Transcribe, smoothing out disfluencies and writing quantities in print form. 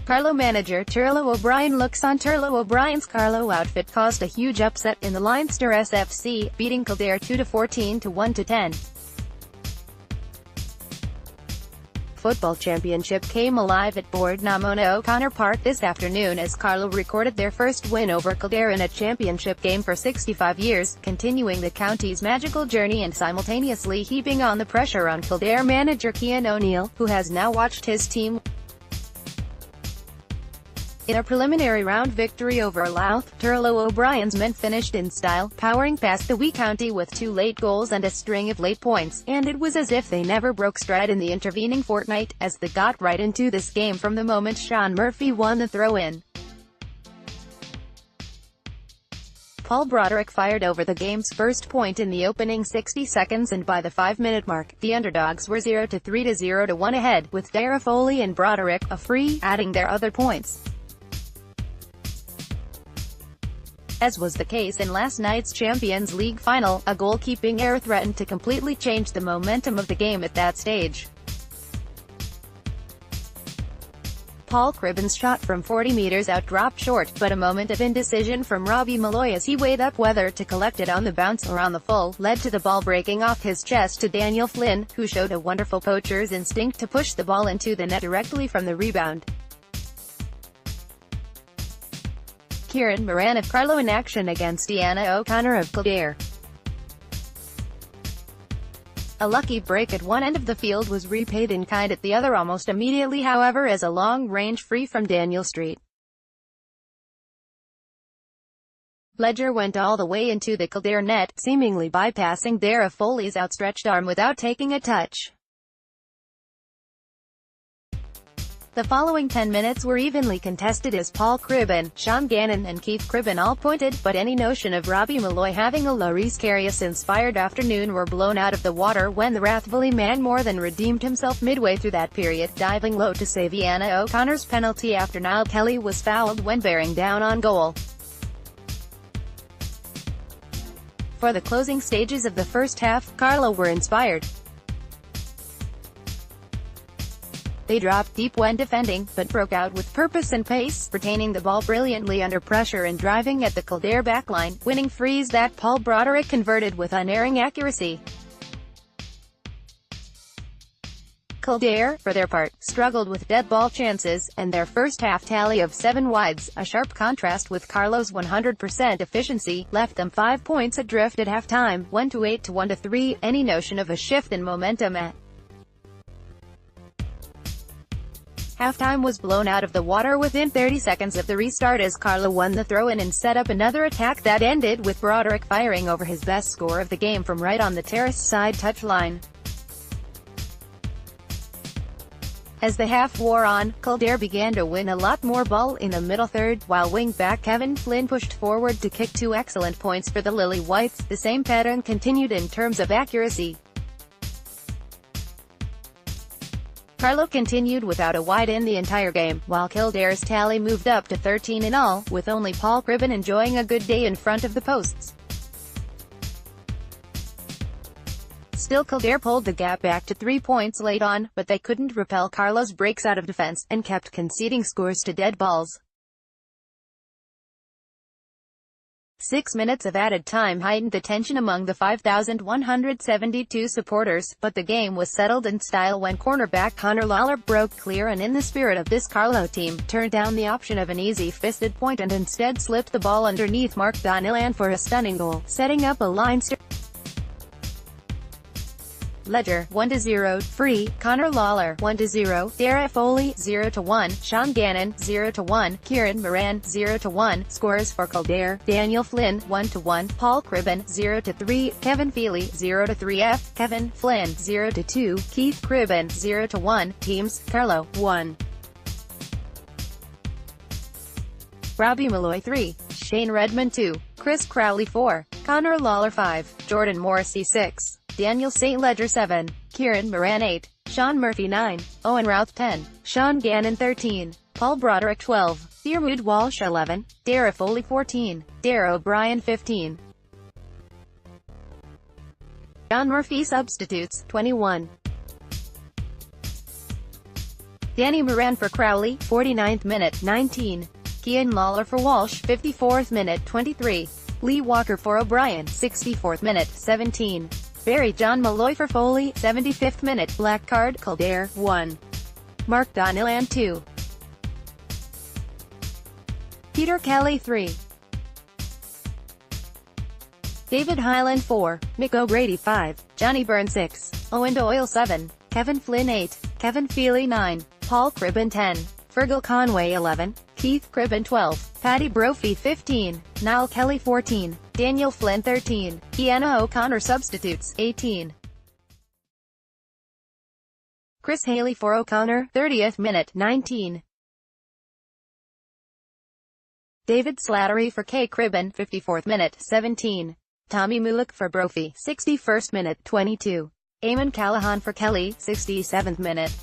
Carlow manager Turlough O'Brien looks on. Turlough O'Brien's Carlow outfit caused a huge upset in the Leinster SFC, beating Kildare 2-14 to 1-10. Football championship came alive at Móna O'Connor Park this afternoon as Carlow recorded their first win over Kildare in a championship game for 65 years, continuing the county's magical journey and simultaneously heaping on the pressure on Kildare manager Cian O'Neill, who has now watched his team in a preliminary round victory over Louth. Turlough O'Brien's men finished in style, powering past the wee county with 2 late goals and a string of late points, and it was as if they never broke stride in the intervening fortnight, as they got right into this game from the moment Sean Murphy won the throw-in. Paul Broderick fired over the game's first point in the opening 60 seconds, and by the 5-minute mark, the underdogs were 0-3 to 0-1 ahead, with Dara Foley and Broderick, a free, adding their other points. As was the case in last night's Champions League final, a goalkeeping error threatened to completely change the momentum of the game at that stage. Paul Cribben's shot from 40 metres out dropped short, but a moment of indecision from Robbie Malloy as he weighed up whether to collect it on the bounce or on the full, led to the ball breaking off his chest to Daniel Flynn, who showed a wonderful poacher's instinct to push the ball into the net directly from the rebound. Kieran Moran of Carlow in action against Móna O'Connor of Kildare. A lucky break at one end of the field was repaid in kind at the other almost immediately, however, as a long-range free from Daniel Street. Ledger went all the way into the Kildare net, seemingly bypassing Dara Foley's outstretched arm without taking a touch. The following 10 minutes were evenly contested as Paul Cribben, Sean Gannon and Keith Cribben all pointed, but any notion of Robbie Malloy having a Lawrence Carius-inspired afternoon were blown out of the water when the Rathvilly man more than redeemed himself midway through that period, diving low to save Móna O'Connor's penalty after Niall Kelly was fouled when bearing down on goal. For the closing stages of the first half, Carlow were inspired. They dropped deep when defending, but broke out with purpose and pace, retaining the ball brilliantly under pressure and driving at the Kildare backline, winning frees that Paul Broderick converted with unerring accuracy. Kildare, for their part, struggled with dead ball chances, and their first half tally of 7 wides, a sharp contrast with Carlow's 100% efficiency, left them 5 points adrift at half-time, 1-8 to 1-3, any notion of a shift in momentum at halftime was blown out of the water within 30 seconds of the restart as Carlow won the throw-in and set up another attack that ended with Broderick firing over his best score of the game from right on the terrace side touchline. As the half wore on, Kildare began to win a lot more ball in the middle third, while wing-back Kevin Flynn pushed forward to kick 2 excellent points for the Lily Whites. The same pattern continued in terms of accuracy. Carlow continued without a wide in the entire game, while Kildare's tally moved up to 13 in all, with only Paul Cribben enjoying a good day in front of the posts. Still, Kildare pulled the gap back to 3 points late on, but they couldn't repel Carlow's breaks out of defense, and kept conceding scores to dead balls. 6 minutes of added time heightened the tension among the 5,172 supporters, but the game was settled in style when cornerback Conor Lawler broke clear and, in the spirit of this Carlow team, turned down the option of an easy-fisted point and instead slipped the ball underneath Mark Donnellan for a stunning goal, setting up a Leinster Ledger 1-0, free, Conor Lawler 1-0, Dara Foley 0-1, Sean Gannon 0-1, Kieran Moran 0-1, scores for Kildare, Daniel Flynn 1-1, Paul Cribben 0-3, Kevin Feely 0-3, Kevin Flynn 0-2, Keith Cribben 0-1, teams, Carlow 1. Robbie Malloy 3, Shane Redmond 2, Chris Crowley 4, Conor Lawler 5, Jordan Morrissey 6. Daniel St. Ledger 7, Kieran Moran 8, Sean Murphy 9, Owen Routh 10, Sean Gannon 13, Paul Broderick 12, Diarmuid Walsh 11, Dara Foley 14, Dara O'Brien 15. Sean Murphy substitutes, 21. Danny Moran for Crowley, 49th minute, 19. Cian Lawler for Walsh, 54th minute, 23. Lee Walker for O'Brien, 64th minute, 17. Barry John Malloy for Foley, 75th minute, black card, Kildare, 1. Mark Donnellan 2. Peter Kelly 3. David Hyland 4. Mick O'Grady 5. Johnny Byrne 6. Owen Doyle 7. Kevin Flynn 8. Kevin Feely 9. Paul Cribben 10. Fergal Conway 11. Keith Cribben 12. Paddy Brophy 15. Niall Kelly 14. Daniel Flynn 13. Móna O'Connor substitutes, 18. Chris Haley for O'Connor, 30th minute, 19. David Slattery for K. Cribben, 54th minute, 17. Tommy Mullock for Brophy, 61st minute, 22. Eamon Callahan for Kelly, 67th minute.